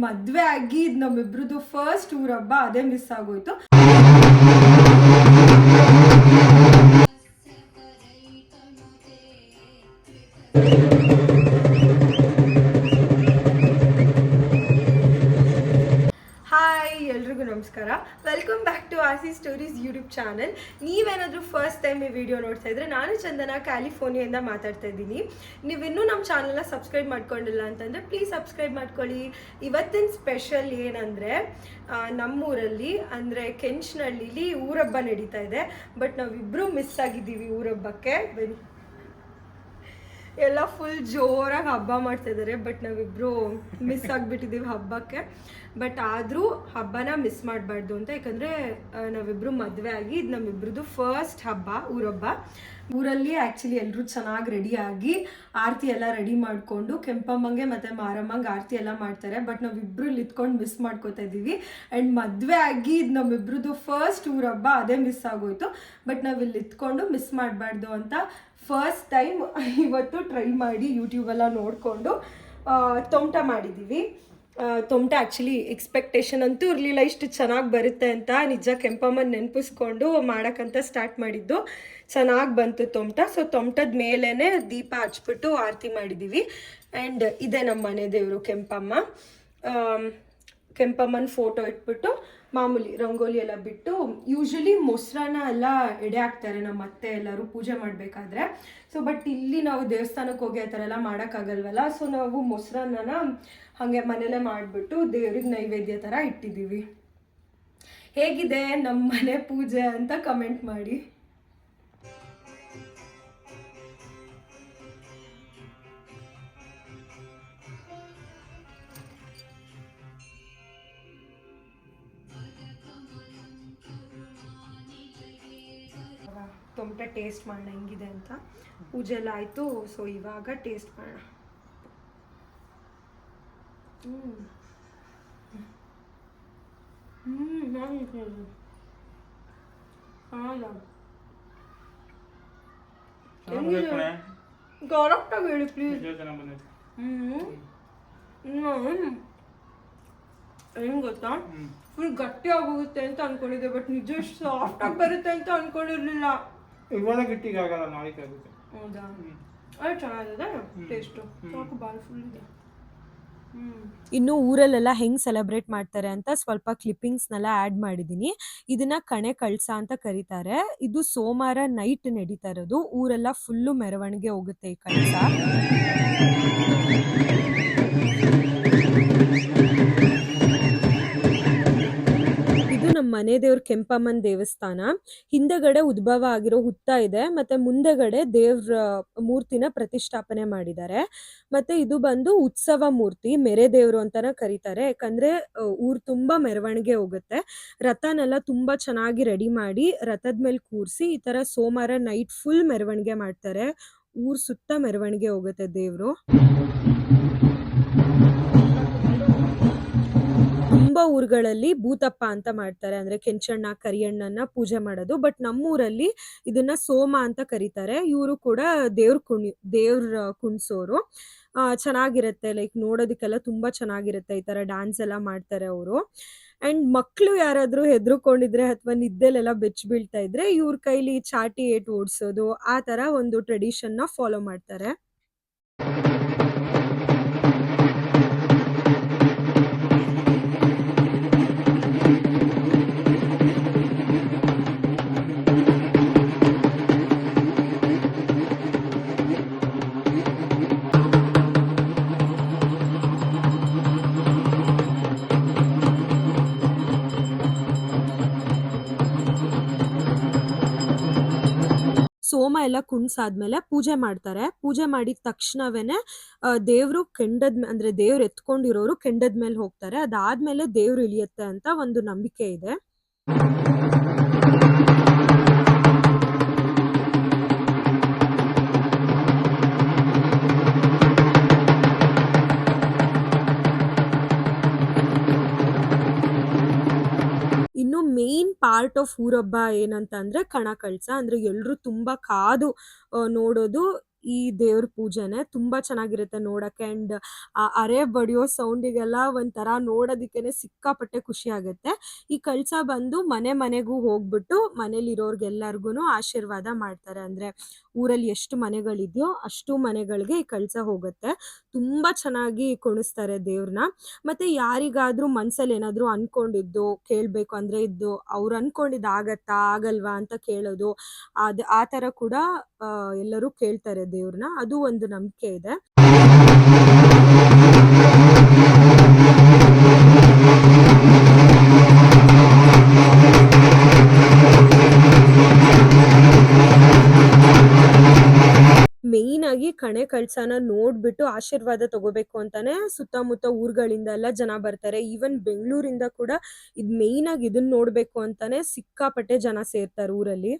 ಮದ್ವೆ ಆಗಿ ನಮ್ಮಿಬ್ರದ್ದು ಫಸ್ಟ್ ಊರ ಹಬ್ಬ ಅದೇ ಮಿಸ್ ಆಗೋಯ್ತು. ಹಾಯ್, ಎಲ್ರಿಗೂ ನಮಸ್ಕಾರ. Welcome back to RC stories YouTube channel. ನೀವೇನಾದರೂ ಫಸ್ಟ್ ಟೈಮ್ ಈ ವಿಡಿಯೋ ನೋಡ್ತಾ ಇದ್ರೆ, ನಾನು ಚಂದನ ಕ್ಯಾಲಿಫೋರ್ನಿಯಿಂದ ಮಾತಾಡ್ತಾ ಇದ್ದೀನಿ. ನೀವಿನ್ನೂ ನಮ್ಮ ಚಾನಲ್ನ ಸಬ್ಸ್ಕ್ರೈಬ್ ಮಾಡ್ಕೊಂಡಿಲ್ಲ ಅಂತಂದರೆ ಪ್ಲೀಸ್ ಸಬ್ಸ್ಕ್ರೈಬ್ ಮಾಡ್ಕೊಳ್ಳಿ. ಇವತ್ತಿನ ಸ್ಪೆಷಲ್ ಏನಂದರೆ, ನಮ್ಮೂರಲ್ಲಿ ಅಂದರೆ ಕೆಂಚನಹಳ್ಳಿಲಿ ಊರಹಬ್ಬ ನಡೀತಾ ಇದೆ. ಬಟ್ ನಾವಿಬ್ಬರು ಮಿಸ್ ಆಗಿದ್ದೀವಿ ಊರಹಬ್ಬಕ್ಕೆ. ಬನ್ನಿ, ಎಲ್ಲ ಫುಲ್ ಜೋರಾಗಿ ಹಬ್ಬ ಮಾಡ್ತಾ ಇದ್ದಾರೆ. ಬಟ್ ನಾವಿಬ್ಬರು ಮಿಸ್ ಆಗಿಬಿಟ್ಟಿದ್ದೀವಿ ಹಬ್ಬಕ್ಕೆ. ಬಟ್ ಆದರೂ ಹಬ್ಬನ ಮಿಸ್ ಮಾಡಬಾರ್ದು ಅಂತ, ಯಾಕಂದರೆ ನಾವಿಬ್ಬರು ಮದುವೆ ಆಗಿ ಇದು ನಮ್ಮಿಬ್ರದ್ದು ಫಸ್ಟ್ ಹಬ್ಬ, ಊರಹಬ್ಬ. ಊರಲ್ಲಿ ಆ್ಯಕ್ಚುಲಿ ಎಲ್ಲರೂ ಚೆನ್ನಾಗಿ ರೆಡಿಯಾಗಿ ಆರತಿ ಎಲ್ಲ ರೆಡಿ ಮಾಡಿಕೊಂಡು ಕೆಂಪಮ್ಮಂಗೆ ಮತ್ತು ಮಾರಮ್ಮಂಗೆ ಆರತಿ ಎಲ್ಲ ಮಾಡ್ತಾರೆ. ಬಟ್ ನಾವಿಬ್ಬರು ಇಲ್ಲಿ ಇತ್ಕೊಂಡು ಮಿಸ್ ಮಾಡ್ಕೋತಾ ಇದ್ದೀವಿ. ಆ್ಯಂಡ್ ಮದುವೆ ಆಗಿ ಇದು ನಮ್ಮಿಬ್ರದ್ದು ಫಸ್ಟ್ ಊರಹಬ್ಬ ಅದೇ ಮಿಸ್ ಆಗೋಯ್ತು. ಬಟ್ ನಾವಿಲ್ಲಿ ಇತ್ಕೊಂಡು ಮಿಸ್ ಮಾಡಬಾರ್ದು ಅಂತ ಫಸ್ಟ್ ಟೈಮ್ ಇವತ್ತು ಟ್ರೈ ಮಾಡಿ ಯೂಟ್ಯೂಬೆಲ್ಲ ನೋಡಿಕೊಂಡು ತೊಮಟ ಮಾಡಿದ್ದೀವಿ. ತೊಮಟ ಆ್ಯಕ್ಚುಲಿ ಎಕ್ಸ್ಪೆಕ್ಟೇಷನ್ ಅಂತೂ ಇರಲಿಲ್ಲ ಇಷ್ಟು ಚೆನ್ನಾಗಿ ಬರುತ್ತೆ ಅಂತ. ನಿಜ ಕೆಂಪಮ್ಮನ ನೆನಪಿಸ್ಕೊಂಡು ಮಾಡೋಕ್ಕಂತ ಸ್ಟಾರ್ಟ್ ಮಾಡಿದ್ದು. ಚೆನ್ನಾಗಿ ಬಂತು ತೊಮಟ. ಸೊ ತೊಮಟದ ಮೇಲೇ ದೀಪ ಹಚ್ಬಿಟ್ಟು ಆರತಿ ಮಾಡಿದ್ದೀವಿ. ಆ್ಯಂಡ್ ಇದೇ ನಮ್ಮ ಮನೆ ದೇವರು ಕೆಂಪಮ್ಮ. ಕೆಂಪಮ್ಮನ ಫೋಟೋ ಇಟ್ಬಿಟ್ಟು ಮಾಮೂಲಿ ರಂಗೋಲಿ ಎಲ್ಲ ಬಿಟ್ಟು, ಯೂಶ್ವಲಿ ಮೊಸರನ್ನ ಎಲ್ಲ ಎಡೆ ಹಾಕ್ತಾರೆ ನಮ್ಮ ಅತ್ತೆ ಎಲ್ಲರೂ ಪೂಜೆ ಮಾಡಬೇಕಾದ್ರೆ. ಸೊ ಬಟ್ ಇಲ್ಲಿ ನಾವು ದೇವಸ್ಥಾನಕ್ಕೆ ಹೋಗಿ ಆ ಥರ ಎಲ್ಲ ಮಾಡೋಕ್ಕಾಗಲ್ವಲ್ಲ. ಸೊ ನಾವು ಮೊಸರನ್ನ ಹಾಗೆ ಮನೇಲೇ ಮಾಡಿಬಿಟ್ಟು ದೇವ್ರಿಗೆ ನೈವೇದ್ಯ ಥರ ಇಟ್ಟಿದ್ದೀವಿ. ಹೇಗಿದೆ ನಮ್ಮ ಮನೆ ಪೂಜೆ ಅಂತ ಕಮೆಂಟ್ ಮಾಡಿ. ತೊಮಟ ಟೇಸ್ಟ್ ಮಾಡೋಣ ಹೆಂಗಿದೆ ಅಂತ. ಪೂಜೆ ಎಲ್ಲ ಆಯಿತು. ಸೊ ಇವಾಗ ಟೇಸ್ಟ್ ಮಾಡೋಣ. ಕರೆಕ್ಟಾಗಿ ಹೇಳಿ ಪ್ಲೀಸ್. ಏನು ಗೊತ್ತಾ, ಫುಲ್ ಗಟ್ಟಿ ಆಗೋಗುತ್ತೆ ಅಂತ ಅನ್ಕೊಂಡಿದ್ದೆ. ಬಟ್ ನಿಜ ಸಾಫ್ಟ್ ಆಗಿ ಬರುತ್ತೆ ಅಂತ ಅನ್ಕೊಂಡಿರ್ಲಿಲ್ಲ. ಇವಾಗ ಗಟ್ಟಿಗೆ ಆಗಲ್ಲ, ನಾಳೆ ಆಗುತ್ತೆ. ಹೌದಾ? ಅದು ಚೆನ್ನಾಗಿದೆ ಟೇಸ್ಟು. ಸಾಕು, ಬಾಲ್ ಫುಲ್ ಇದೆ. ಇನ್ನು ಊರಲ್ಲೆಲ್ಲ ಹೆಂಗ್ ಸೆಲೆಬ್ರೇಟ್ ಮಾಡ್ತಾರೆ ಅಂತ ಸ್ವಲ್ಪ ಕ್ಲಿಪ್ಪಿಂಗ್ಸ್ನೆಲ್ಲ ಆ್ಯಡ್ ಮಾಡಿದ್ದೀನಿ. ಇದನ್ನ ಕಣೆ ಕಳ್ಸ ಅಂತ ಕರೀತಾರೆ. ಇದು ಸೋಮವಾರ ನೈಟ್ ನಡೀತಾ ಇರೋದು. ಊರೆಲ್ಲ ಫುಲ್ಲು ಮೆರವಣಿಗೆ ಹೋಗುತ್ತೆ ಈ ಕಳ್ಸ. ನಮ್ಮ ಮನೆ ದೇವ್ರ ಕೆಂಪಮ್ಮನ ದೇವಸ್ಥಾನ. ಹಿಂದೆಗಡೆ ಉದ್ಭವ ಆಗಿರೋ ಹುತ್ತ ಇದೆ, ಮತ್ತೆ ಮುಂದೆಗಡೆ ದೇವ್ರ ಮೂರ್ತಿನ ಪ್ರತಿಷ್ಠಾಪನೆ ಮಾಡಿದ್ದಾರೆ. ಮತ್ತೆ ಇದು ಬಂದು ಉತ್ಸವ ಮೂರ್ತಿ, ಮೆರೆ ದೇವ್ರು ಅಂತಾನೆ ಕರೀತಾರೆ. ಯಾಕಂದ್ರೆ ಊರ್ ತುಂಬಾ ಮೆರವಣಿಗೆ ಹೋಗುತ್ತೆ. ರಥನೆಲ್ಲ ತುಂಬಾ ಚೆನ್ನಾಗಿ ರೆಡಿ ಮಾಡಿ ರಥದ ಮೇಲೆ ಕೂರಿಸಿ ಈ ತರ ಸೋಮವಾರ ನೈಟ್ ಫುಲ್ ಮೆರವಣಿಗೆ ಮಾಡ್ತಾರೆ. ಊರ್ ಸುತ್ತ ಮೆರವಣಿಗೆ ಹೋಗುತ್ತೆ ದೇವ್ರು. ತುಂಬಾ ಊರುಗಳಲ್ಲಿ ಭೂತಪ್ಪ ಅಂತ ಮಾಡ್ತಾರೆ, ಅಂದ್ರೆ ಕೆಂಚಣ್ಣ ಕರಿಯಣ್ಣನ ಪೂಜೆ ಮಾಡೋದು. ಬಟ್ ನಮ್ಮೂರಲ್ಲಿ ಇದನ್ನ ಸೋಮ ಅಂತ ಕರೀತಾರೆ. ಇವರು ಕೂಡ ದೇವ್ರ ಕುಣ್ಸೋರು. ಚೆನ್ನಾಗಿರುತ್ತೆ, ಲೈಕ್ ನೋಡೋದಕ್ಕೆಲ್ಲ ತುಂಬಾ ಚೆನ್ನಾಗಿರುತ್ತೆ. ಈ ತರ ಡ್ಯಾನ್ಸ್ ಎಲ್ಲ ಮಾಡ್ತಾರೆ ಅವರು. ಅಂಡ್ ಮಕ್ಳು ಯಾರಾದ್ರೂ ಹೆದರ್ಕೊಂಡಿದ್ರೆ ಅಥವಾ ನಿದ್ದೆಲೆಲ್ಲ ಬೆಚ್ಚ ಬೀಳ್ತಾ ಇದ್ರೆ ಇವ್ರ ಕೈಲಿ ಚಾಟಿ ಏಟ್ ಓಡಿಸೋದು, ಆ ತರ ಒಂದು ಟ್ರೆಡಿಷನ್ ನ ಫಾಲೋ ಮಾಡ್ತಾರೆ. ಸೋಮ ಎಲ್ಲ ಕುಣ್ಸಾದ್ಮೇಲೆ ಪೂಜೆ ಮಾಡ್ತಾರೆ. ಪೂಜೆ ಮಾಡಿದ ತಕ್ಷಣವೇನೆ ದೇವ್ರು ಅಂದ್ರೆ ದೇವ್ರು ಎತ್ಕೊಂಡಿರೋರು ಕೆಂಡದ ಮೇಲೆ ಹೋಗ್ತಾರೆ. ಅದಾದ್ಮೇಲೆ ದೇವ್ರು ಇಳಿಯುತ್ತೆ ಅಂತ ಒಂದು ನಂಬಿಕೆ ಇದೆ. ಇನ್ನು ಮೇನ್ ಪಾರ್ಟ್ ಆಫ್ ಊರಹಬ್ಬ ಏನಂತ ಅಂದ್ರೆ ಕಣ ಕಳ್ಸ. ಅಂದ್ರೆ ಎಲ್ರು ತುಂಬಾ ಕಾದು ನೋಡೋದು ಈ ದೇವ್ರ ಪೂಜೆನೆ ತುಂಬಾ ಚೆನ್ನಾಗಿರುತ್ತೆ ನೋಡಕ್ಕೆ. ಅಂಡ್ ಆ ಅರೆ ಬಡಿಯೋ ಸೌಂಡಿಗೆಲ್ಲ ಒಂಥರ ನೋಡೋದಕ್ಕೇನೆ ಸಿಕ್ಕಾಪಟ್ಟೆ ಖುಷಿ ಆಗುತ್ತೆ. ಈ ಕಳಸ ಬಂದು ಮನೆ ಮನೆಗೂ ಹೋಗ್ಬಿಟ್ಟು ಮನೇಲಿರೋರ್ಗೆಲ್ಲರಿಗೂ ಆಶೀರ್ವಾದ ಮಾಡ್ತಾರೆ. ಅಂದ್ರೆ ಊರಲ್ಲಿ ಎಷ್ಟು ಮನೆಗಳಿದೆಯೋ ಅಷ್ಟು ಮನೆಗಳಿಗೆ ಈ ಕಳಸ ಹೋಗುತ್ತೆ. ತುಂಬಾ ಚೆನ್ನಾಗಿ ಕುಣಿಸ್ತಾರೆ ದೇವ್ರನ್ನ. ಮತ್ತೆ ಯಾರಿಗಾದ್ರೂ ಮನ್ಸಲ್ಲಿ ಏನಾದ್ರೂ ಅನ್ಕೊಂಡಿದ್ದು ಕೇಳ್ಬೇಕು ಅಂದ್ರೆ ಇದ್ದು ಅವ್ರು ಅನ್ಕೊಂಡಿದ್ದು ಆಗತ್ತಾ ಆಗಲ್ವಾ ಅಂತ ಕೇಳೋದು, ಆ ತರ ಕೂಡ ಎಲ್ಲರೂ ಕೇಳ್ತಾರೆ ದೇವ್ರನ್ನ. ಅದು ಒಂದು ನಂಬಿಕೆ ಇದೆ. ಮೇಯ್ನ್ ಆಗಿ ಕಣೆ ಕಳ್ಸನ ನೋಡ್ಬಿಟ್ಟು ಆಶೀರ್ವಾದ ತಗೋಬೇಕು ಅಂತಾನೆ ಸುತ್ತಮುತ್ತ ಊರುಗಳಿಂದ ಎಲ್ಲ ಜನ ಬರ್ತಾರೆ. ಈವನ್ ಬೆಂಗಳೂರಿಂದ ಕೂಡ ಇದ್ ಮೇಯ್ನ್ ಆಗಿ ಇದನ್ನ ನೋಡ್ಬೇಕು ಅಂತಾನೆ ಸಿಕ್ಕಾಪಟ್ಟೆ ಜನ ಸೇರ್ತಾರೆ ಊರಲ್ಲಿ.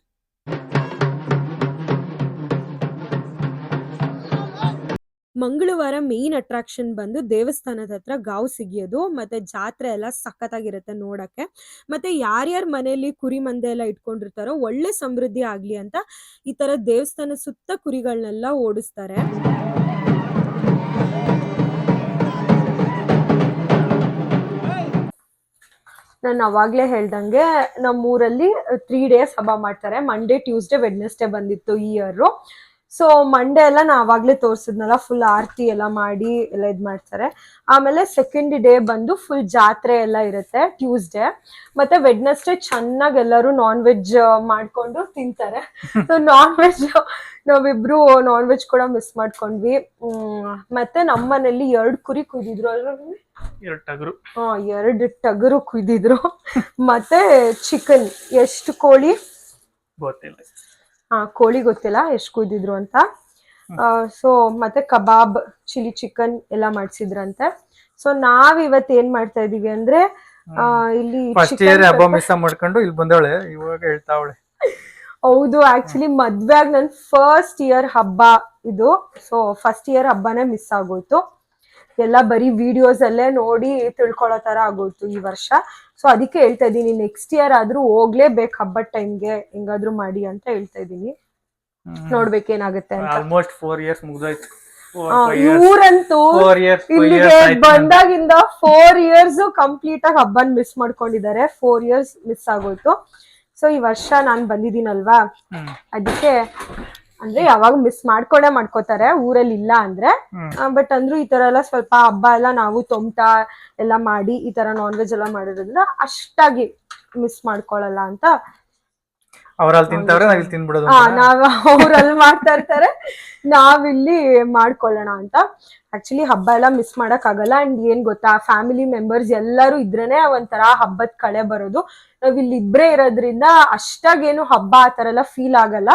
ಮಂಗಳವಾರ ಮೇನ್ ಅಟ್ರಾಕ್ಷನ್ ಬಂದು ದೇವಸ್ಥಾನದ ಹತ್ರ ಗಾವು ಸಿಗಿಯೋದು, ಮತ್ತೆ ಜಾತ್ರೆ ಎಲ್ಲ ಸಖತ್ತಾಗಿರುತ್ತೆ ನೋಡಕ್ಕೆ. ಮತ್ತೆ ಯಾರ್ಯಾರ ಮನೆಯಲ್ಲಿ ಕುರಿ ಮಂದೆ ಎಲ್ಲ ಇಟ್ಕೊಂಡಿರ್ತಾರೋ ಒಳ್ಳೆ ಸಮೃದ್ಧಿ ಆಗ್ಲಿ ಅಂತ ಈ ತರ ದೇವಸ್ಥಾನ ಸುತ್ತ ಕುರಿಗಳನ್ನೆಲ್ಲ ಓಡಿಸ್ತಾರೆ. ನಾನು ಅವಾಗ್ಲೇ ಹೇಳ್ದಂಗೆ ನಮ್ಮೂರಲ್ಲಿ 3 days ಹಬ್ಬ ಮಾಡ್ತಾರೆ. ಮಂಡೇ, ಟ್ಯೂಸ್ಡೇ, ವೆಡ್ನೆಸ್ಡೇ ಬಂದಿತ್ತು ಈ ಇಯರ್. ಸೊ ಮಂಡೇ ಎಲ್ಲ ನಾ ಅವಾಗ್ಲೇ ತೋರ್ಸಿದ್ನಲ್ಲ, ಫುಲ್ ಆರತಿ ಎಲ್ಲ ಮಾಡಿ ಎಲ್ಲ ಇದ್ ಮಾಡ್ತಾರೆ. ಆಮೇಲೆ ಸೆಕೆಂಡ್ ಡೇ ಬಂದು ಫುಲ್ ಜಾತ್ರೆ ಎಲ್ಲ ಇರುತ್ತೆ ಟ್ಯೂಸ್ಡೇ. ಮತ್ತೆ ವೆಡ್ನೆಸ್ಡೇ ಚೆನ್ನಾಗಿ ಎಲ್ಲರೂ ನಾನ್ ವೆಜ್ ಮಾಡ್ಕೊಂಡು ತಿಂತಾರೆ. ಸೊ ನಾನ್ ವೆಜ್ ನಾವಿಬ್ರು ನಾನ್ ವೆಜ್ ಕೂಡ ಮಿಸ್ ಮಾಡ್ಕೊಂಡ್ವಿ. ಮತ್ತೆ ನಮ್ಮನೇಲಿ 2 ಕುರಿ ಕುಯ್ದಿದ್ರು ಅಲ್ವಾ? 2 ಟಗರು ಕುಯ್ದಿದ್ರು. ಮತ್ತೆ ಚಿಕನ್, ಎಷ್ಟು ಕೋಳಿ ಗೊತ್ತಿಲ್ಲ, ಕೋಳಿ ಗೊತ್ತಿಲ್ಲ ಎಷ್ಟು ಕುಯ್ದಿದ್ರು ಅಂತ. ಸೊ ಮತ್ತೆ ಕಬಾಬ್, ಚಿಲ್ಲಿ ಚಿಕನ್ ಎಲ್ಲ ಮಾಡ್ಸಿದ್ರಂತೆ. ಸೊ ನಾವ್ ಇವತ್ತು ಏನ್ ಮಾಡ್ತಾ ಇದೀವಿ ಅಂದ್ರೆ ಇಲ್ಲಿ ಫಸ್ಟ್ ಇಯರ್ ಹಬ್ಬ ಮಿಸ್ ಮಾಡ್ಕೊಂಡು ಇಲ್ಲಿ ಬಂದವಳೆ, ಇವಾಗ ಹೇಳ್ತಾವಳೆ. ಹೌದು, ಆಕ್ಚುಲಿ ಮದ್ವೆ ಆಗಿ ನನ್ ಫಸ್ಟ್ ಇಯರ್ ಹಬ್ಬ ಇದು. ಸೊ ಫಸ್ಟ್ ಇಯರ್ ಹಬ್ಬನೇ ಮಿಸ್ ಆಗೋಯ್ತು. ಎಲ್ಲ ಬರೀ ವಿಡಿಯೋಸ್ ಅಲ್ಲೇ ನೋಡಿ ತಿಳ್ಕೊಳ್ಳೋ ತರ ಆಗೋಯ್ತು ಈ ವರ್ಷ. ಸೊ ಅದಕ್ಕೆ ಹೇಳ್ತಾ ಇದೀನಿ, ನೆಕ್ಸ್ಟ್ ಇಯರ್ ಆದ್ರೂ ಹೋಗ್ಲೇಬೇಕು ಹಬ್ಬದ ಟೈಮ್ಗೆ ಹೆಂಗಾದ್ರೂ ಮಾಡಿ ಅಂತ ಹೇಳ್ತಾ ಇದೀನಿ. ನೋಡ್ಬೇಕೇನಾಗುತ್ತೆ ಅಂತ. Almost 4 years ಮುಗ್ದೋಯ್ತು. ಇವ್ರಂತೂ ಇಲ್ಲಿಗೆ ಬಂದಾಗಿಂದ 4 years ಕಂಪ್ಲೀಟ್ ಆಗಿ ಹಬ್ಬನ್ ಮಿಸ್ ಮಾಡ್ಕೊಂಡಿದ್ದಾರೆ. 4 years ಮಿಸ್ ಆಗೋಯ್ತು. ಸೊ ಈ ವರ್ಷ ನಾನ್ ಬಂದಿದ್ದೀನಲ್ವಾ, ಅದಕ್ಕೆ ಅಂದ್ರೆ ಯಾವಾಗ ಮಿಸ್ ಮಾಡ್ಕೋತಾರೆ ಊರಲ್ಲಿ ಇಲ್ಲ ಅಂದ್ರೆ. ಬಟ್ ಅಂದ್ರೂ ಈ ತರ ಎಲ್ಲ ಸ್ವಲ್ಪ ಹಬ್ಬ ಎಲ್ಲ ನಾವು ತೊಮ್ಟ ಎಲ್ಲ ಮಾಡಿ ಈ ತರ ನಾನ್ ವೆಜ್ ಎಲ್ಲ ಮಾಡಿರೋದ್ರಿಂದ ಅಷ್ಟಾಗಿ ಮಿಸ್ ಮಾಡ್ಕೊಳಲ್ಲ ಅಂತ. ಅವ್ರಲ್ಲಿ ತಿಂತವ್ರೆ, ನಾವಿಲ್ಲಿ ತಿನ್ಬಿಡೋದು. ನಾವ್ ಅವ್ರಲ್ಲಿ ಮಾಡ್ತಾ ಇರ್ತಾರೆ, ನಾವಿಲ್ಲಿ ಮಾಡ್ಕೊಳ್ಳೋಣ ಅಂತ. ಆಕ್ಚುಲಿ ಹಬ್ಬ ಎಲ್ಲ ಮಿಸ್ ಮಾಡಕ್ ಆಗಲ್ಲ. ಅಂಡ್ ಏನ್ ಗೊತ್ತಾ, ಫ್ಯಾಮಿಲಿ ಮೆಂಬರ್ಸ್ ಎಲ್ಲರೂ ಇದ್ರೇನೆ ಒಂಥರ ಹಬ್ಬದ ಕಳೆ ಬರೋದು. ನಾವ್ ಇಲ್ಲಿ ಇಬ್ರೇ ಇರೋದ್ರಿಂದ ಅಷ್ಟಾಗೇನು ಹಬ್ಬ ಆ ತರ ಎಲ್ಲ ಫೀಲ್ ಆಗಲ್ಲ.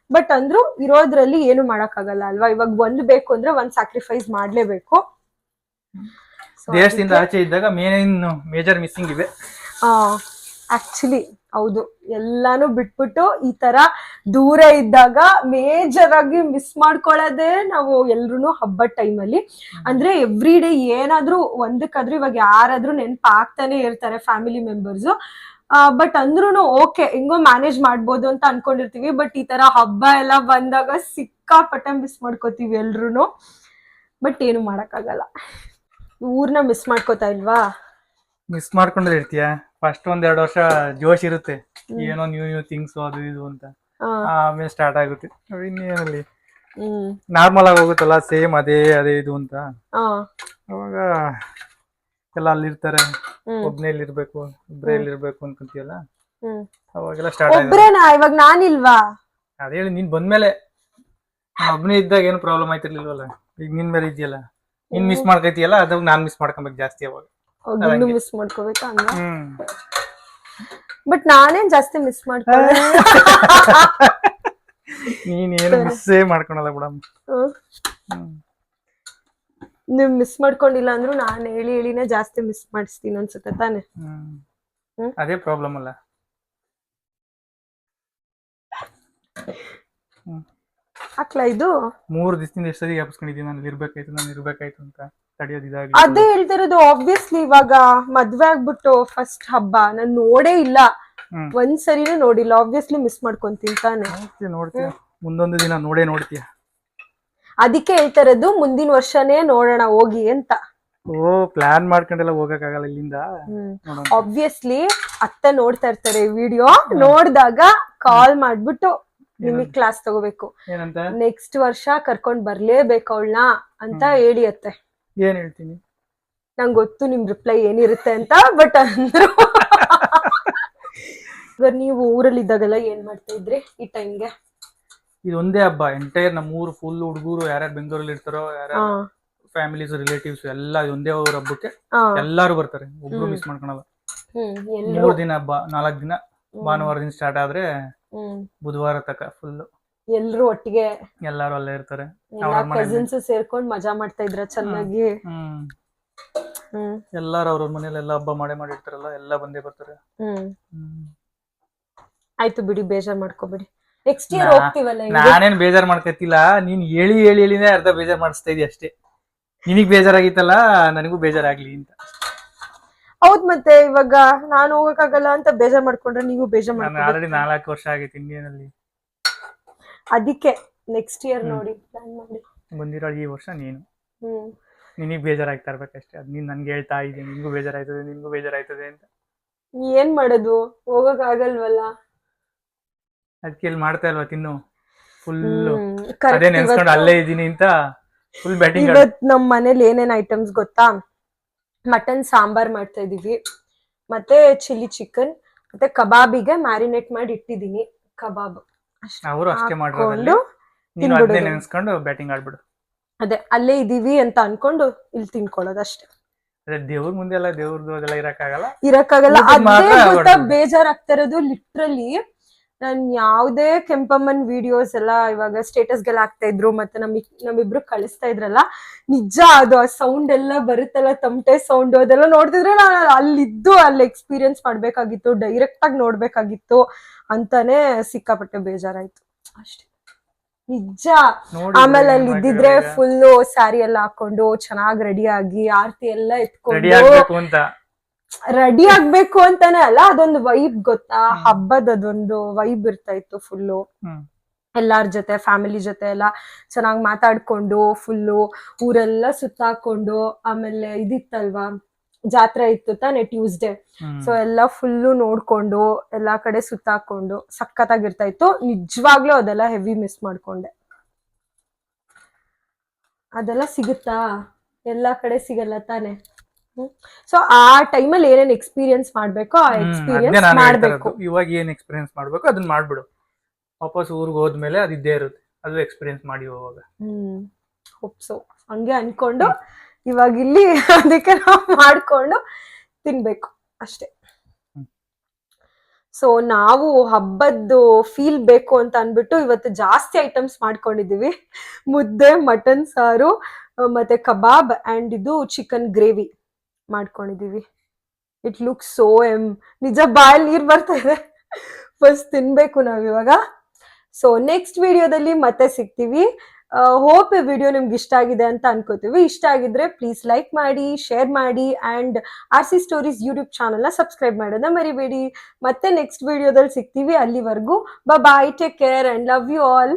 ಬಟ್ ಅಂದ್ರೂ ಇರೋದ್ರಲ್ಲಿ ಏನು ಮಾಡಕ್ ಆಗಲ್ಲ ಅಲ್ವಾ. ಇವಾಗ ಒಂದ್ ಬೇಕು ಅಂದ್ರೆ ಒಂದ್ ಸ್ಯಾಕ್ರಿಫೈಸ್ ಮಾಡ್ಲೇಬೇಕು. ದೇಶದಿಂದ ಆಚೆ ಇದ್ದಾಗ ಮೇಜರ್ ಮಿಸ್ಸಿಂಗ್ ಇವೆ. ಆಕ್ಚುಲಿ ಹೌದು, ಎಲ್ಲಾನು ಬಿಟ್ಬಿಟ್ಟು ಈ ತರ ದೂರ ಇದ್ದಾಗ ಮೇಜರ್ ಆಗಿ ಮಿಸ್ ಮಾಡ್ಕೊಳ್ಳೋದೇ ನಾವು ಎಲ್ರು ಹಬ್ಬದ ಟೈಮಲ್ಲಿ. ಅಂದ್ರೆ ಎವ್ರಿ ಡೇ ಏನಾದ್ರೂ ಒಂದಕ್ಕಾದ್ರೂ ಇವಾಗ ಯಾರಾದ್ರೂ ನೆನಪಾಗ್ತಾನೆ ಇರ್ತಾರೆ ಫ್ಯಾಮಿಲಿ ಮೆಂಬರ್ಸ್. ಬಟ್ ಅಂದ್ರೂ ಓಕೆ, ಹೆಂಗೋ ಮ್ಯಾನೇಜ್ ಮಾಡ್ಬೋದು ಅಂತ ಅನ್ಕೊಂಡಿರ್ತೀವಿ. ಬಟ್ ಈ ತರ ಹಬ್ಬ ಎಲ್ಲ ಬಂದಾಗ ಸಿಕ್ಕಾಪಟ್ಟೆ ಮಿಸ್ ಮಾಡ್ಕೋತೀವಿ ಎಲ್ರು. ಬಟ್ ಏನು ಮಾಡಕ್ಕಾಗಲ್ಲ. ಊರ್ನ ಮಿಸ್ ಮಾಡ್ಕೋತಾ ಇಲ್ವಾ? ಮಿಸ್ ಮಾಡ್ಕೊಂಡ್ರೆ ಇರ್ತೀಯ. ಫಸ್ಟ್ 1-2 ವರ್ಷ ಜೋಶ್ ಇರುತ್ತೆ, ಏನೋ ನ್ಯೂ ಥಿಂಗ್ಸ್ ಅದು ಇದು ಅಂತ. ಆಮೇಲೆ ಸ್ಟಾರ್ಟ್ ಆಗುತ್ತೆ ಇನ್ನೇನಲ್ಲಿ ನಾರ್ಮಲ್ ಆಗಿ ಹೋಗುತ್ತಲ್ಲ, ಸೇಮ್ ಅದೇ ಇದು ಅಂತ. ಅವಾಗ ಎಲ್ಲ ಅಲ್ಲಿರ್ತಾರೆ, ಒಬ್ನೇಲಿರ್ಬೇಕು, ಇರ್ಬೇಕು ಅನ್ಕೊಂತೀಯಲ್ಲ, ಅವಾಗೆಲ್ಲ ಸ್ಟಾರ್ಟ್ ಆಗುತ್ತೆ. ಇವಾಗ ನಾನಿಲ್ವಾ? ಅದೇ ಹೇಳಿ, ನೀನ್ ಬಂದ್ಮೇಲೆ. ಒಬ್ನೇ ಇದ್ದಾಗ ಏನು ಪ್ರಾಬ್ಲಮ್ ಆಯ್ತಿರ್ಲಿಲ್ವಲ್ಲ, ಈಗ ನಿನ್ ಮೇಲೆ ಇದೆಯಲ್ಲ, ನೀನ್ ಮಿಸ್ ಮಾಡ್ಕೈತಿಯಲ್ಲ, ಅದಾಗ ನಾನ್ ಮಿಸ್ ಮಾಡ್ಕೊಬೇಕು ಜಾಸ್ತಿ. ಅವಾಗ ಮಿಸ್ ಮಾಡ್ಕೋಬೇಕಾ? ಬಟ್ ನಾನೇನ್ ಜಾಸ್ತಿ ಮಿಸ್ ಮಾಡ್ಕೊಳ್ಳ. ನೀನ್ ಏನು ಮಿಸ್ಸೇ ಮಾಡ್ಕೊಳಲ್ಲ ಬಿಡಮ್ಮ. ನೀವ್ ಮಿಸ್ ಮಾಡ್ಕೊಂಡಿಲ್ಲ ಅಂದ್ರೂ ನಾನ್ ಹೇಳಿನೇ ಜಾಸ್ತಿ ಮಿಸ್ ಮಾಡಿಸ್ತೀನಿ ಅನ್ಸುತ್ತೆ ತಾನೆ. ಅದೇ ಪ್ರಾಬ್ಲಮ್ ಅಲ್ಲ. ಹಾಕ್ಲಾ ಇದು 3 ದಿವಸದಿಂದ ಎಷ್ಟು ಸರಿ ಜ್ಞಾಪಿಸ್ಕೊಂಡಿದ್ದೀನಿ, ನಾನು ಇರ್ಬೇಕಾಯ್ತು ಅಂತ ತಡೆಯೋದು ಇದಾಗಿ. ಅದೇ ಹೇಳ್ತಿರೋದು. ಆಬ್ವಿಯಸ್ಲಿ ಇವಾಗ ಮದ್ವೆ ಆಗ್ಬಿಟ್ಟು ಫಸ್ಟ್ ಹಬ್ಬ ನಾನ್ ನೋಡೇ ಇಲ್ಲ, ಒಂದ್ಸರಿನೂ ನೋಡಿಲ್ಲ. ಆಬ್ವಿಯಸ್ಲಿ ಮಿಸ್ ಮಾಡ್ಕೊಂತೀನಿ ತಾನೆ. ನೋಡ್ತೀಯ ಮುಂದೊಂದು ದಿನ ನೋಡ್ತೀಯ. ಅದಕ್ಕೆ ಹೇಳ್ತಾ ಇರೋದು ಮುಂದಿನ ವರ್ಷನೇ ನೋಡೋಣ ಹೋಗಿ ಅಂತ. ಓ ಪ್ಲಾನ್ ಮಾಡ್ಕೊಂಡೆಲ್ಲ ಹೋಗಕ್ಕಾಗಲ್ಲ ಇಲ್ಲಿಂದ. ನೋಡೋಣ. ಆಬ್ವಿಯಸ್ಲಿ ಅತ್ತೆ ನೋಡ್ತಾ ಇರ್ತಾರೆ ವಿಡಿಯೋ, ನೋಡಿದಾಗ ಕಾಲ್ ಮಾಡ್ಬಿಟ್ಟು ನಿಮಗ್ ಕ್ಲಾಸ್ ತಗೋಬೇಕು, ಏನಂತ ನೆಕ್ಸ್ಟ್ ವರ್ಷ ಕರ್ಕೊಂಡ್ ಬರ್ಲೇಬೇಕು ಅವಳನ್ನ ಅಂತ ಹೇಳಿ ಅತ್ತೆ. ಏನ್ ಹೇಳ್ತೀನಿ? ನಂಗೆ ಗೊತ್ತು ನಿಮ್ ರಿಪ್ಲೈ ಏನಿರುತ್ತೆ ಅಂತ, ಬಟ್ ಅಂದ್ರು. ಇವಾಗ ನೀವು ಊರಲ್ಲಿ ಇದ್ದಾಗೆಲ್ಲ ಏನ್ ಮಾಡ್ತಾ ಇದ್ರಿ ಈ ಟೈಮ್ಗೆ? ಇದೊಂದೇ ಹಬ್ಬ ಎಂಟೈರ್ ನಮ್ಮ ಊರು ಫುಲ್ ಹುಡುಗರು ಯಾರ್ಯಾರು ಬೆಂಗಳೂರಲ್ಲಿ ಇರ್ತಾರೋ, ಯಾರ್ಯಾರು ಫ್ಯಾಮಿಲೀಸ್ ರಿಲೇಟಿವ್ಸ್ ಎಲ್ಲ ಇದೊಂದೇ ಊರ ಹಬ್ಬಕ್ಕೆ ಎಲ್ಲಾರು ಬರ್ತಾರೆ, ಒಬ್ರು ಮಿಸ್ ಮಾಡ್ಕೊಳಲ್ಲ. 3 ದಿನ ಹಬ್ಬ, 4 ದಿನ, ಭಾನುವಾರದಿಂದ ಸ್ಟಾರ್ಟ್ ಆದ್ರೆ ಬುಧವಾರ ತಕ ಫುಲ್ ಎಲ್ರು ಒಟ್ಟಿಗೆ ಎಲ್ಲಾರು ಅಲ್ಲೇ ಇರ್ತಾರೆ. ಕಸಿನ್ಸ್ ಸೇರ್ಕೊಂಡ್ ಮಜಾ ಮಾಡ್ತಾ ಇದ್ರ ಚೆನ್ನಾಗಿ. ಎಲ್ಲಾರು ಅವ್ರವ್ರ ಮನೇಲಿ ಎಲ್ಲ ಹಬ್ಬ ಮಾಡಿರ್ತಾರಲ್ಲ, ಎಲ್ಲ ಬಂದೇ ಬರ್ತಾರೆ. ಆಯ್ತು ಬಿಡಿ, ಬೇಜಾರ್ ಮಾಡ್ಕೋಬೇಡಿ, ನೆಕ್ಸ್ಟ್ ಇಯರ್ ಹೋಗ್ತೀವಲ್ಲ. ನಾನೇನ್ ಬೇಜಾರ್ ಮಾಡ್ಕತ್ತಿಲ್ಲ, ನೀನ್ ಹೇಳಿ ಹೇಳಿನೇ ಅರ್ಧ ಬೇಜಾರ್ ಮಾಡಿಸ್ತಾ ಇದೀಯ ಅಷ್ಟೇ. ನಿನಗ್ ಬೇಜಾರಾಗಿತ್ತಲ್ಲ, ನನಗೂ ಬೇಜಾರಾಗ್ಲಿ ಅಂತ. ಹೌದ್, ಮತ್ತೆ ಇವಾಗ ನಾನು ಹೋಗಕ್ಕಾಗಲ್ಲ ಅಂತ ಬೇಜಾರ್ ಮಾಡ್ಕೊಂಡ್ರೆ ನೀವು ಬೇಜಾರ್ ಮಾಡ್ಕೊಂಡ್ರೆ ಆಲ್ರೆಡಿ 4 ವರ್ಷ ಆಗೈತಿ ಇಂಡಿಯನಲ್ಲಿ. ಅದಕ್ಕೆ ನೆಕ್ಸ್ಟ್ ಇಯರ್ ನೋಡಿ ಪ್ಲಾನ್ ಮಾಡಿ. ಬಂದಿರೋ ಈ ವರ್ಷ ನೀನು ನಿನಗ್ ಬೇಜಾರಾಗ್ತಾ ಇರ್ಬೇಕಷ್ಟೇ. ಅದ್ ನೀನ್ ನನ್ಗೆ ಹೇಳ್ತಾ ಇದ್ದೀನಿ, ನಿನ್ಗೂ ಬೇಜಾರಾಯ್ತದೆ, ನಿನ್ಗೂ ಬೇಜಾರಾಯ್ತದೆ ಅಂತ. ಏನ್ ಮಾಡೋದು, ಹೋಗಕ್ ಆಗಲ್ವಲ್ಲ. ಅದಕ್ಕೆ ಇಲ್ಲಿ ಮಾಡ್ತಾ ಇಲ್ವಾ ತಿನ್ನು, ಫುಲ್ ಅದೇ ನೆನ್ಸ್ಕೊಂಡು ಅಲ್ಲೇ ಇದೀನಿ ಅಂತ ಫುಲ್ ಬ್ಯಾಟಿಂಗ್. ಇವತ್ ನಮ್ ಮನೇಲಿ ಏನೇನ್ ಐಟಮ್ಸ್ ಗೊತ್ತಾ? ಮಟನ್ ಸಾಂಬಾರ್ ಮಾಡ್ತಾ ಇದೀವಿ, ಮತ್ತೆ ಚಿಲ್ಲಿ ಚಿಕನ್, ಮತ್ತೆ ಕಬಾಬಿಗೆ ಮ್ಯಾರಿನೇಟ್ ಮಾಡಿ ಇಟ್ಟಿದೀನಿ. ಕಬಾಬ್ ಅವರು ಅಷ್ಟೇ ಮಾಡೋದು, ನೀನು ಅದನ್ನೇ ನೆನ್ಸ್ಕೊಂಡು ಬ್ಯಾಟಿಂಗ್ ಆಡ್ಬಿಡು. ಅದೇ ಅಲ್ಲೇ ಇದೀವಿ ಅಂತ ಅನ್ಕೊಂಡು ಇಲ್ಲಿ ತಿನ್ಕೊಳ್ಳೋದು ಅಷ್ಟೇ. ಅದೇ ದೇವ್ರ ಮುಂದೆ ಎಲ್ಲ ದೇವ್ರದ್ದು ಅದೆಲ್ಲ ಇರಕ್ಕಾಗಲ್ಲ. ಅದೇ ಗೊತ್ತಾ ಬೇಜಾರಾಗ್ತಾ ಇರೋದು ಲಿಟ್ರಲಿ. ನಾನ್ ಯಾವ್ದೇ ಕೆಂಪಮ್ಮನ್ ವಿಡಿಯೋಸ್ ಎಲ್ಲ ಇವಾಗ ಸ್ಟೇಟಸ್ಗೆಲ್ಲ ಹಾಕ್ತಾ ಇದ್ರು, ಮತ್ತೆ ನಮ್ಮಿಬ್ರು ಕಳಿಸ್ತಾ ಇದ್ರಲ್ಲ, ನಿಜ ಅದು ಆ ಸೌಂಡ್ ಎಲ್ಲ ಬರುತ್ತಲ್ಲ, ತಮಟೆ ಸೌಂಡ್, ಅದೆಲ್ಲ ನೋಡ್ತಿದ್ರೆ ನಾನು ಅಲ್ಲಿದ್ದು ಅಲ್ಲಿ ಎಕ್ಸ್ಪೀರಿಯನ್ಸ್ ಮಾಡ್ಬೇಕಾಗಿತ್ತು, ಡೈರೆಕ್ಟ್ ಆಗಿ ನೋಡ್ಬೇಕಾಗಿತ್ತು ಅಂತಾನೆ ಸಿಕ್ಕಾಪಟ್ಟೆ ಬೇಜಾರಾಯ್ತು ಅಷ್ಟೇ, ನಿಜ. ಆಮೇಲೆ ಅಲ್ಲಿ ಇದ್ದಿದ್ರೆ ಫುಲ್ ಸ್ಯಾರಿ ಎಲ್ಲ ಹಾಕೊಂಡು ಚೆನ್ನಾಗ್ ರೆಡಿ ಆಗಿ ಆರತಿ ಎಲ್ಲ ಎತ್ಕೊಂಡು ರೆಡಿ ಆಗ್ಬೇಕು ಅಂತಾನೆ ಅಲ್ಲ, ಅದೊಂದು ವೈಬ್ ಗೊತ್ತಾ, ಹಬ್ಬದ ಅದೊಂದು ವೈಬ್ ಇರ್ತಾ ಇತ್ತು ಫುಲ್ಲು. ಎಲ್ಲಾರ ಜೊತೆ ಫ್ಯಾಮಿಲಿ ಜೊತೆ ಎಲ್ಲ ಚೆನ್ನಾಗ್ ಮಾತಾಡ್ಕೊಂಡು ಫುಲ್ಲು ಊರೆಲ್ಲ ಸುತ್ತಾಕೊಂಡು, ಆಮೇಲೆ ಇದಿತ್ತಲ್ವಾ ಜಾತ್ರೆ ಇತ್ತು ತಾನೆ ಟ್ಯೂಸ್ಡೇ, ಸೊ ಎಲ್ಲ ಫುಲ್ಲು ನೋಡ್ಕೊಂಡು ಎಲ್ಲಾ ಕಡೆ ಸುತ್ತಾಕೊಂಡು ಸಖತ್ತಾಗಿರ್ತಾ ಇತ್ತು. ನಿಜವಾಗ್ಲೂ ಅದೆಲ್ಲ ಹೆವಿ ಮಿಸ್ ಮಾಡ್ಕೊಂಡೆ. ಅದೆಲ್ಲ ಸಿಗುತ್ತಾ? ಎಲ್ಲಾ ಕಡೆ ಸಿಗಲ್ಲ ತಾನೆ. ಸೊ ಆ ಟೈಮಲ್ಲಿ ಏನೇನ್ ಎಕ್ಸ್ಪೀರಿಯನ್ಸ್ ಮಾಡ್ಬೇಕೋ ಆ ಎಕ್ಸ್ಪೀರಿಯನ್ಸ್ ಮಾಡ್ಬೇಕು. ಇವಾಗ ಏನ್ ಎಕ್ಸ್ಪೀರಿಯನ್ಸ್ ಮಾಡ್ಬೇಕು ಅದನ್ನ ಮಾಡ್ಬಿಡು, ವಾಪಸ್ ಊರ್ಗ್ ಹೋದ್ಮೇಲೆ ಅದು ಇದ್ದೇ ಇರುತ್ತೆ, ಅದು ಎಕ್ಸ್ಪೀರಿಯನ್ಸ್ ಮಾಡಿ ಹೋಗುವಾಗ. ಸೊ ಹಂಗೆ ಅನ್ಕೊಂಡು ಇವಾಗ ಇಲ್ಲಿ ಅದಕ್ಕೆ ನಾವು ಮಾಡ್ಕೊಂಡು ತಿನ್ಬೇಕು ಅಷ್ಟೇ. ಸೊ ನಾವು ಹಬ್ಬದ್ದು ಫೀಲ್ ಬೇಕು ಅಂತ ಅನ್ಬಿಟ್ಟು ಇವತ್ತು ಜಾಸ್ತಿ ಐಟಮ್ಸ್ ಮಾಡ್ಕೊಂಡಿದೀವಿ. ಮುದ್ದೆ, ಮಟನ್ ಸಾರು, ಮತ್ತೆ ಕಬಾಬ್ ಅಂಡ್ ಇದು ಚಿಕನ್ ಗ್ರೇವಿ ಮಾಡ್ಕೊಂಡಿದೀವಿ. ಇಟ್ ಲುಕ್ ಸೋ ನಿಜ ಬಾಯಲ್ಲಿ ನೀರ್ ಬರ್ತಾ ಇದೆ, ಫಸ್ಟ್ ತಿನ್ಬೇಕು ನಾವ್ ಇವಾಗ. ಸೊ ನೆಕ್ಸ್ಟ್ ವಿಡಿಯೋದಲ್ಲಿ ಮತ್ತೆ ಸಿಗ್ತೀವಿ. ಹೋಪ್ ಈ ವಿಡಿಯೋ ನಿಮ್ಗೆ ಇಷ್ಟ ಆಗಿದೆ ಅಂತ ಅನ್ಕೋತೀವಿ. ಇಷ್ಟ ಆಗಿದ್ರೆ ಪ್ಲೀಸ್ ಲೈಕ್ ಮಾಡಿ, ಶೇರ್ ಮಾಡಿ and RC Stories YouTube channel ನ ಸಬ್ಸ್ಕ್ರೈಬ್ ಮಾಡೋದನ್ನ ಮರಿಬೇಡಿ. ಮತ್ತೆ ನೆಕ್ಸ್ಟ್ ವಿಡಿಯೋದಲ್ಲಿ ಸಿಗ್ತೀವಿ. ಅಲ್ಲಿವರೆಗೂ bye, take care and love you all.